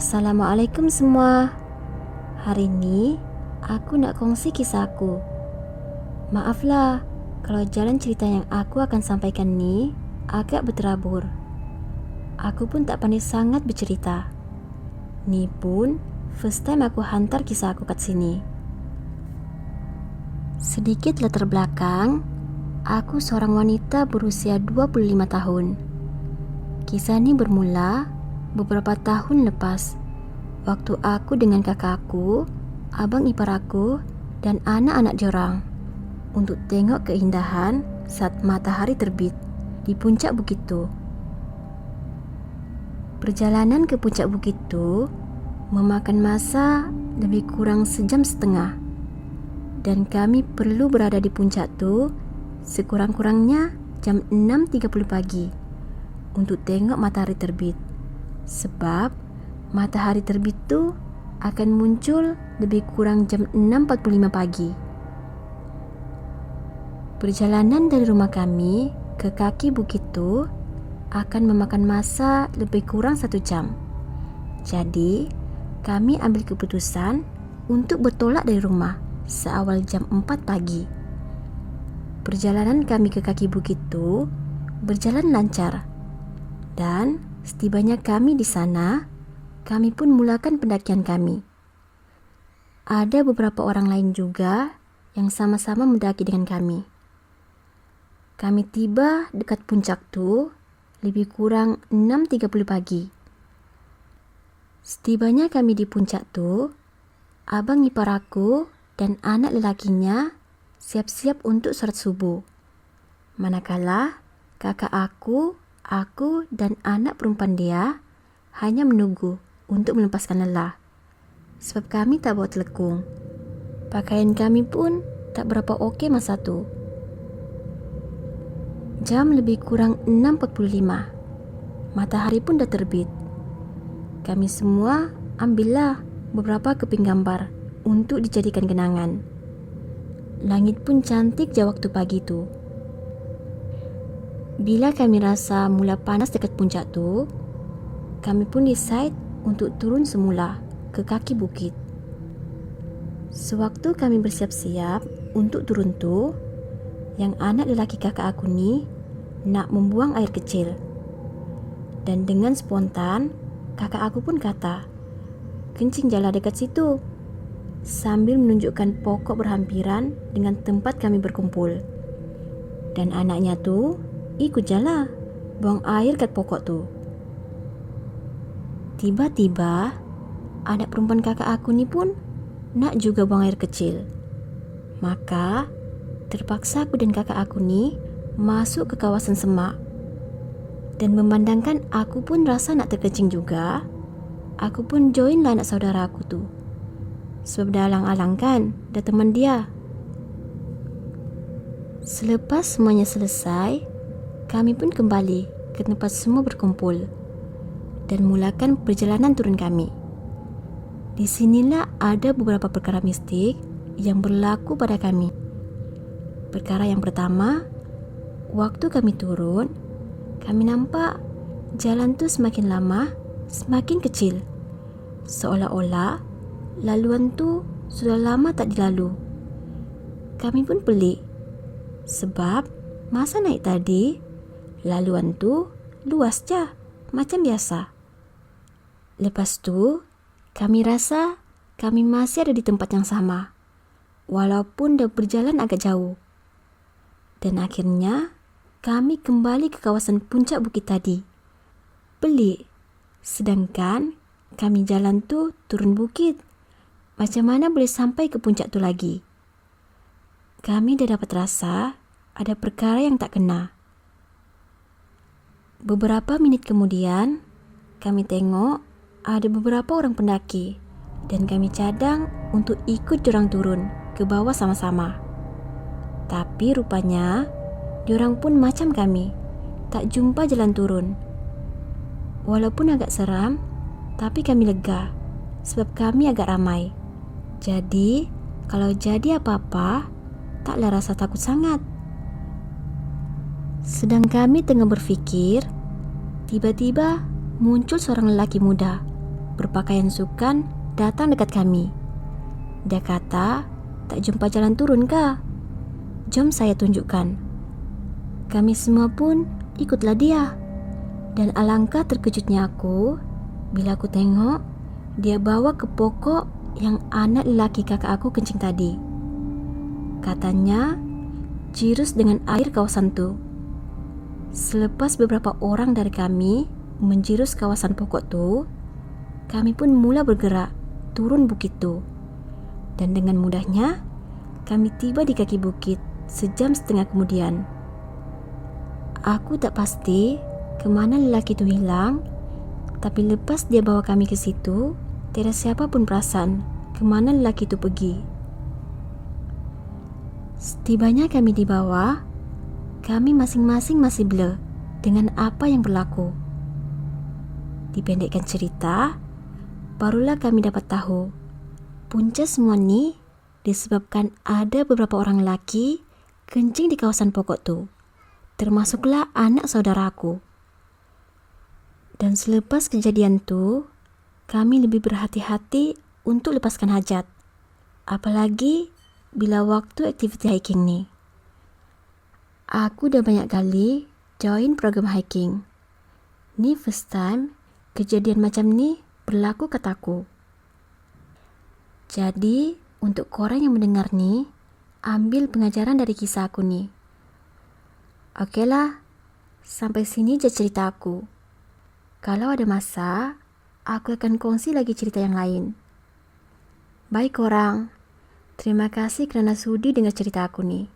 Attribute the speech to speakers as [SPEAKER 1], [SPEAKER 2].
[SPEAKER 1] Assalamualaikum semua. Hari ini aku nak kongsi kisahku. Maaflah kalau jalan cerita yang aku akan sampaikan ni agak berterabur. Aku pun tak pandai sangat bercerita. Ni pun first time aku hantar kisah aku kat sini. Sedikit latar belakang, aku seorang wanita berusia 25 tahun. Kisah ni bermula beberapa tahun lepas, waktu aku dengan kakak aku, abang ipar aku dan anak-anak diorang untuk tengok keindahan saat matahari terbit di puncak bukit tu. Perjalanan ke puncak bukit tu memakan masa lebih kurang sejam setengah, dan kami perlu berada di puncak tu sekurang-kurangnya jam 6.30 pagi untuk tengok matahari terbit. Sebab matahari terbit tu akan muncul lebih kurang jam 6.45 pagi. Perjalanan dari rumah kami ke kaki bukit tu akan memakan masa lebih kurang 1 jam. Jadi, kami ambil keputusan untuk bertolak dari rumah seawal jam 4 pagi. Perjalanan kami ke kaki bukit tu berjalan lancar, dan setibanya kami di sana, kami pun mulakan pendakian kami. Ada beberapa orang lain juga yang sama-sama mendaki dengan kami. Kami tiba dekat puncak tu lebih kurang 6.30 pagi. Setibanya kami di puncak tu, abang ipar aku dan anak lelakinya siap-siap untuk solat subuh. Manakala kakak aku dan anak perempuan dia hanya menunggu untuk melepaskan lelah. Sebab kami tak bawa telekung. Pakaian kami pun tak berapa okey masa tu. Jam lebih kurang 6.45. Matahari pun dah terbit. Kami semua ambillah beberapa keping gambar untuk dijadikan kenangan. Langit pun cantik je waktu pagi tu. Bila kami rasa mula panas dekat puncak tu, kami pun decide untuk turun semula ke kaki bukit. Sewaktu kami bersiap-siap untuk turun tu, yang anak lelaki kakak aku ni nak membuang air kecil. Dan dengan spontan, kakak aku pun kata, "Kencing jalan dekat situ," sambil menunjukkan pokok berhampiran dengan tempat kami berkumpul. Dan anaknya tu ikut jala buang air kat pokok tu. Tiba-tiba anak perempuan kakak aku ni pun nak juga buang air kecil. Maka terpaksa aku dan kakak aku ni masuk ke kawasan semak. Dan memandangkan aku pun rasa nak terkencing juga, aku pun join lah anak saudara aku tu. Sebab dah alang-alang kan, dah teman dia. Selepas semuanya selesai, kami pun kembali ke tempat semua berkumpul dan mulakan perjalanan turun kami. Di sinilah ada beberapa perkara mistik yang berlaku pada kami. Perkara yang pertama, waktu kami turun, kami nampak jalan tu semakin lama semakin kecil. Seolah-olah laluan tu sudah lama tak dilalu. Kami pun pelik, sebab masa naik tadi laluan tu luas je, macam biasa. Lepas tu, kami rasa kami masih ada di tempat yang sama, walaupun dah berjalan agak jauh. Dan akhirnya, kami kembali ke kawasan puncak bukit tadi. Pelik, sedangkan kami jalan tu turun bukit. Macam mana boleh sampai ke puncak tu lagi? Kami dah dapat rasa ada perkara yang tak kena. Beberapa minit kemudian, kami tengok ada beberapa orang pendaki dan kami cadang untuk ikut diorang turun ke bawah sama-sama. Tapi rupanya, diorang pun macam kami, tak jumpa jalan turun. Walaupun agak seram, tapi kami lega sebab kami agak ramai. Jadi, kalau jadi apa-apa, taklah rasa takut sangat. Sedang kami tengah berfikir, tiba-tiba muncul seorang lelaki muda berpakaian sukan datang dekat kami. Dia kata, tak jumpa jalan turun kah? Jom saya tunjukkan. Kami semua pun ikutlah dia. Dan alangkah terkejutnya aku bila aku tengok dia bawa ke pokok yang anak lelaki kakak aku kencing tadi. Katanya, jirus dengan air kawasan tu. Selepas beberapa orang dari kami menjirus kawasan pokok tu, kami pun mula bergerak turun bukit tu. Dan dengan mudahnya, kami tiba di kaki bukit sejam setengah kemudian. Aku tak pasti ke mana lelaki tu hilang, tapi lepas dia bawa kami ke situ, tiada siapa pun perasan ke mana lelaki itu pergi. Setibanya kami di bawah, kami masing-masing masih blur dengan apa yang berlaku. Dipendekkan cerita, barulah kami dapat tahu punca semua ni disebabkan ada beberapa orang lelaki kencing di kawasan pokok tu, termasuklah anak saudaraku. Dan selepas kejadian tu, kami lebih berhati-hati untuk lepaskan hajat. Apalagi bila waktu aktiviti hiking ni. Aku dah banyak kali join program hiking. Ni first time kejadian macam ni berlaku kataku. Jadi, untuk korang yang mendengar ni, ambil pengajaran dari kisah aku ni. Okeylah, sampai sini je cerita aku. Kalau ada masa, aku akan kongsi lagi cerita yang lain. Baik korang, terima kasih kerana sudi dengar cerita aku ni.